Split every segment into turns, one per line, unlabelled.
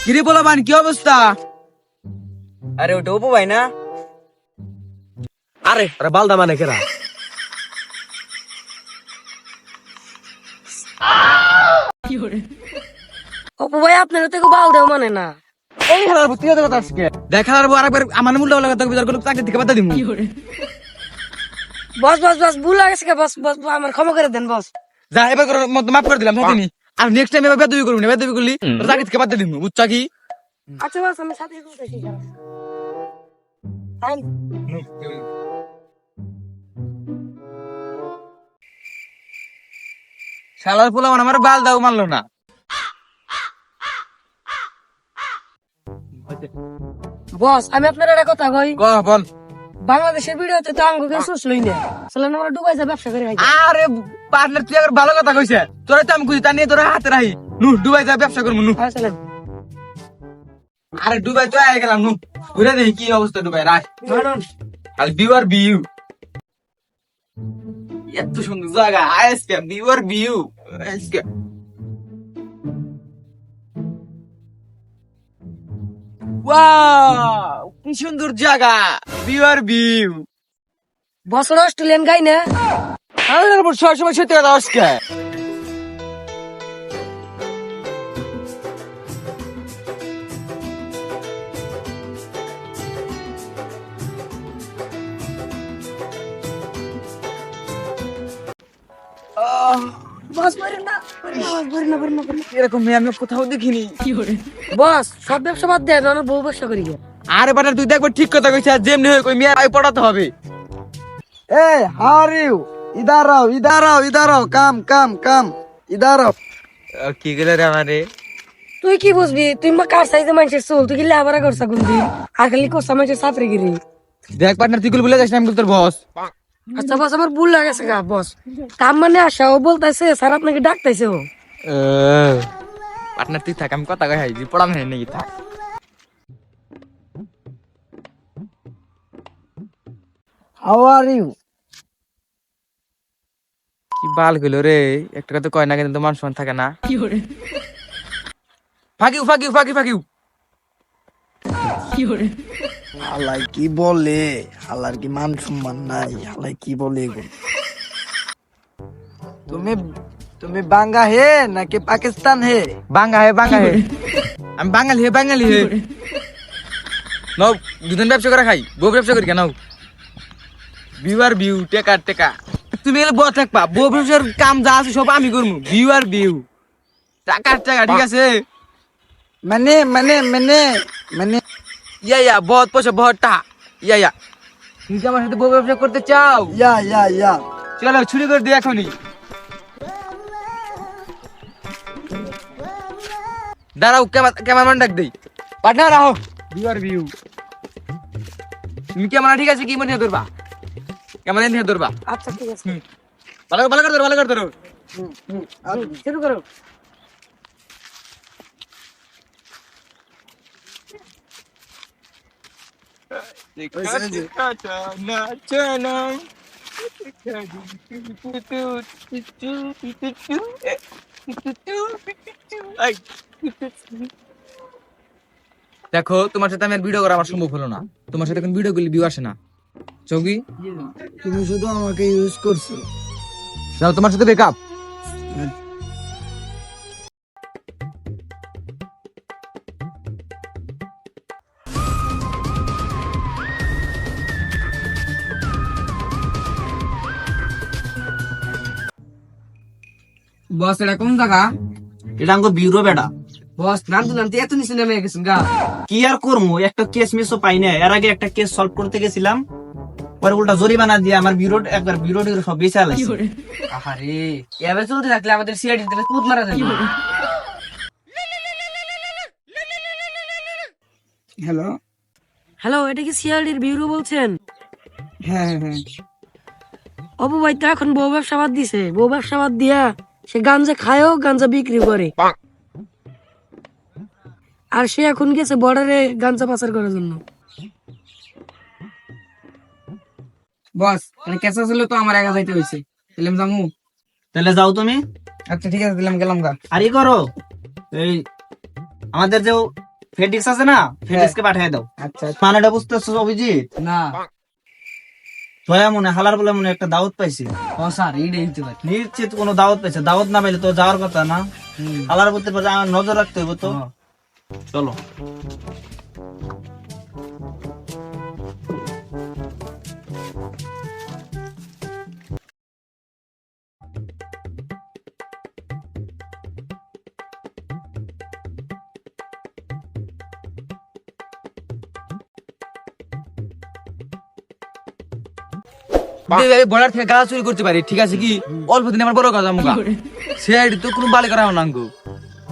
কিরে পোলাপান কি অবস্থা?
আরে ওটা অপু ভাই না?
আরে আরে বালদা মানে কেরা?
অপু ভাই আপনারা তো বাল দেও মানে না।
এই হালার ভর্তি হতে কথা আজকে দেখার পর আরেকবার আমার মুল্লা লাগা থাকবে তার কোনো চাকরি থেকে বাদ দিমু।
বস বস বস ভুল হয়ে গেছে বস বস আমার ক্ষমা করে দেন বস।
যা এবার করে মাফ করে দিলাম সাথে আর নেক্সট টাইম এবার বেদবি করবি না, বেদবি করলি তোর চাকরি থেকে বাদ দিমু, বুঝছা কি?
আচ্ছা বস আমি সাথে বলতেছি। আইন
শালার পোলাপান আমার বাল দাও মানলো না।
বস আমি আপনার একটা কথা কই,
ক বল।
বাংলাদেশের ভিডিওতে তো আঙ্গুল সুস লই না চলেন আমরা দুবাই যা ব্যবসা করে খাই।
আরে পার্টনার তুই আবার ভালো কথা কইছে, তোরা তো আমি কইছি তা নিয়ে তোরা হাতে রাখি নু দুবাই যা ব্যবসা করবো নু।
হ্যাঁ চলেন।
আরে দুবাই তো আয় গেলাম নু, ঘুরে দেখি কি অবস্থা দুবাই রাখ। আর ভিউ আর ভিউ এত সুন্দর জায়গা আজকে ভিউ আর ভিউ আজকে। ওয়াও কি সুন্দর জায়গা, ভিউ আর ভিউ।
বছর অস্ট্রেলিয়ান গাই না।
আমার উপর সবসময় সত্যি কথা আজকে।
বস বলেন না বলেন না বলেন না বলেন না।
এরকম মেয়ে আমি কোথাও দেখিনি।
বস সব ব্যবসা বাদ দেন আমরা বউ ব্যবসা করি।
আরে বাটা তুই দেখবার ঠিক কথা কইছিস, আর যেমনি হয় কই মেয়ে আই পড়াতে হবে।
Hey, how are you? इधर आओ, come, इधर आओ।
কি গেলে রে আমারে?
তুই কি বুঝবি, তুই মা কার সাইজে মানুষের চুল, তুই কি লেবারা করছা কোনদিন? আর খালি করছা মানুষের সাপরে গিরি।
দেখ পার্টনার তুই বলে যাস না আমি তোর বস।
আচ্ছা বস আমার ভুল লাগেছে গা বস। কাম মানে আসা ও বলতেছে স্যার আপনাকে ডাকতেছে ও।
পার্টনার তুই থাক, আমি কথা কই হাই পড়ানো হয় নাকি থাক।
How are you?
কি বাল গেল রে, একটা কথা কয় না কিন্তু মান সম্মান থাকে না। ফাঁকিউ
হালাই কি বলে, হালার কি মান সম্মান নাই, হালাই কি বলে এগুলো? তুমি বাঙ্গা হে নাকি পাকিস্তান হে?
বাঙ্গা হে আমি বাঙালি হে নাও দুদিন ব্যবসা করে খাই, বউ ব্যবসা করি কেন? ভিউ আর ভিউ, টেকা তুমি এলে বউ থাকবা, বউ ব্যবসার কাম যা আছে সব আমি করবো। ভিউ আর ভিউ, টাকা ঠিক আছে?
মানে
ইয়া বহুত পয়সা বহুত টাকা ইয়া। তুমি কি আমার সাথে বউ ব্যবসা করতে চাও?
ইয়া
চলো ছুরি করে দিই এখনই। দাঁড়াও ক্যামেরাম্যান ডাক দেই। পার্টনার আহো। ভিউ আর ভিউ, তুমি ক্যামেরা ঠিক আছে কি মনে ধরবা? ক্যামেরা নিয়ে ধরবা।
আচ্ছা ঠিক আছে
ভালো করে ধরো।
শুরু করো।
দেখো তোমার সাথে আমি আর ভিডিও করা আমার সম্ভব হলো না, তোমার সাথে এখন ভিডিও করলে ভিউ আসে না। চৌকি
তুমি শুধু আমাকে ইউজ করছো।
যাও তোমার সাথে ব্রেকআপ। বস এটা কোন জায়গা?
এটা আমাকে বিউরো বেটা।
বস নামতে এত নিচে নেমে গেছেন গা।
কি আর করবো, একটা কেস মিসও পাই না। এর আগে একটা কেস সলভ করতে গেছিলাম, পরে উল্টা জরিমানা দিয়ে আমার বিরোধ সব বেঁচে আলাইছে।
আরে এভাবে চলতে থাকলে আমাদের সিআইডি থেকে কুদ মারা যাবে। হ্যালো এটা কি সিআইডির ব্যুরো বলছেন?
হ্যাঁ
অপু ভাই তো এখন বউ ব্যবসা বাদ দিছে, বউ ব্যবসা বাদ দিয়া সে গাঞ্জা খায়ও গাঞ্জা বিক্রি করে। আর সে এখন গেছে বর্ডারে গাঞ্জা পাচার করার জন্য।
বস কেসা ছিল তো আমার একা যাইতে হয়েছে, দিলাম জামু।
তাহলে যাও তুমি।
আচ্ছা ঠিক আছে দিলাম, গেলাম গা।
আর ই করো, এই আমাদের যে ফেডিক্স আছে না, ফেডিক্সকে পাঠিয়ে দাও।
আচ্ছা
মানেটা বুঝতেছো অভিজিৎ?
না
দয়া মনে হালার বলে মনে একটা দাওয়াত পাইছি।
ও স্যার এইটাই দিতে পারি।
নিশ্চিত কোনো দাওয়াত পাইছে, দাওয়াত না পাইলে তো যাওয়ার কথা না। হালার বলতে পারে আমার নজর রাখতে হবে তো। চলো।
বলার থেকে গাছ চুরি করতে পারি, ঠিক আছে কি? অল্প দিন আমার বড় কথা মুখা সে আইডি তো কোনো বালে করা নাঙ্গো,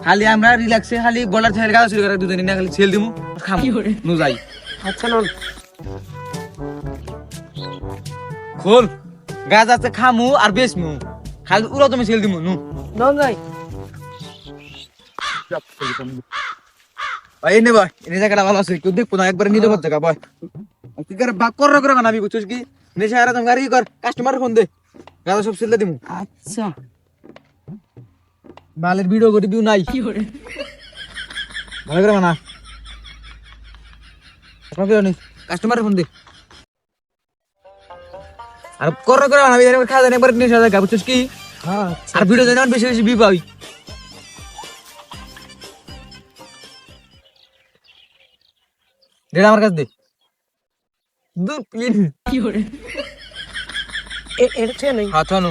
খালি আমরা রিল্যাক্সে খালি বলার থেকে গাছ চুরি করা দুদিন না খালি ছেল দিমু খামু নু যাই।
আচ্ছা নন
খোল গাছ আছে খামু আর বেচমু, খালি উড়ো তুমি ছেল দিমু নু।
নন যাই।
ভাই এনে ভাই এনে জায়গাটা ভালো আছে, কেউ দেখবো না, একবার নিরাপদ জায়গা ভাই। তুই করে বাক করে বানাবি বুঝছিস কি? নেশা আর তুমি গাড়ি কর, কাস্টমার ফোন দে, গাছ সব ছেলে দিমু।
আচ্ছা
মালের ভিডিও করে ভিউ নাই, ভালো করে বানা। কাস্টমার ফোন দে আর করে বানাবি, খাওয়া দেন একবার নেশা জায়গা বুঝছিস কি?
হ্যাঁ
আর ভিডিও দেন বেশি বেশি ভিউ পাই। আমার কাছে দে দু প্লেট
এটা নেই।
হাত আনো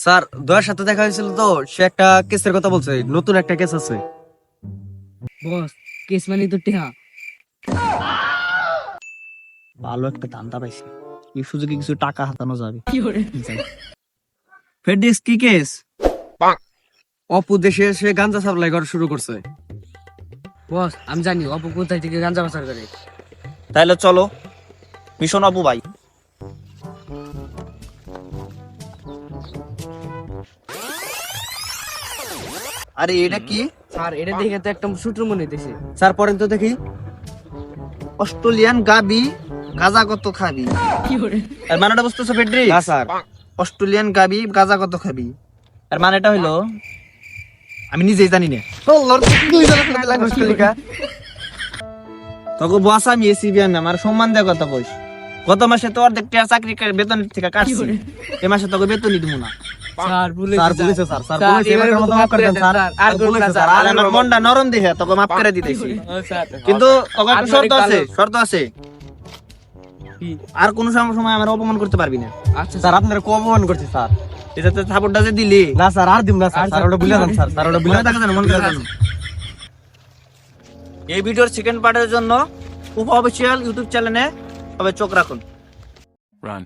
স্যার দয়ার সাথে দেখা হয়েছিল তো, সে একটা কেসের কথা বলছে, নতুন একটা কেস আছে।
বস কেস মানে তো টেহা।
ভালো একটা ধান্দা পাইছি, এই সুযোগে কিছু টাকা হাতানো যাবে। ফেডিক্স কি কেস?
অপু দেশে সে গাঞ্জা সাপ্লাই করা শুরু করছে।
বস আমি জানি অপু কোথায় থেকে গাঞ্জা পাচার করে।
তাহলে চলো মিশন অপু ভাই। আরে এটা কি?
স্যার এটা দেখে তো একটা সূত্র মনে হইতেছে।
স্যার পরেন তো দেখি।
অস্ট্রেলিয়ান গাবি গাজা কত খাবি? এর মানেটা বুঝতেছো ফেডরিক্স?
না স্যার।
অস্ট্রেলিয়ান গাবি গাজা কত খাবি, এর মানেটা হইলো আমি নিজেই জানি না। তোকে বস আমি এসিবিএম আমার সম্মান দেওয়ার কথা কইস। গত মাসে তো অর্ধেক টাকা চাকরি বেতন থেকে কাটছি, এ মাসে তোকে বেতনই দিব না।
স্যার ভুলে
স্যার বলেছে স্যার, স্যার বলেছে এবারের মতো মাফ করে দেন স্যার।
আর বলবেন না স্যার।
আর আমার মনটা নরম দেখে তোকে মাফ করে দিতেছি, কিন্তু তোকে একটা শর্ত আছে, শর্ত আছে। আর কোন সময় আমার অপমান করতে পারবি না।
আচ্ছা
স্যার আপনারা কম অপমান করছে স্যার।
এটাতে সাপোর্টটা যে দিলি
না স্যার আর দিব না স্যার, স্যার ওটা ভুলে যান স্যার, স্যার ওটা ভুলে
মনে থাকে জানো, মনে থাকে জানো। এই ভিডিওর সেকেন্ড পার্টের জন্য উপ অফিসিয়াল ইউটিউব চ্যানেলে সবাই চোখ রাখুন।
Run.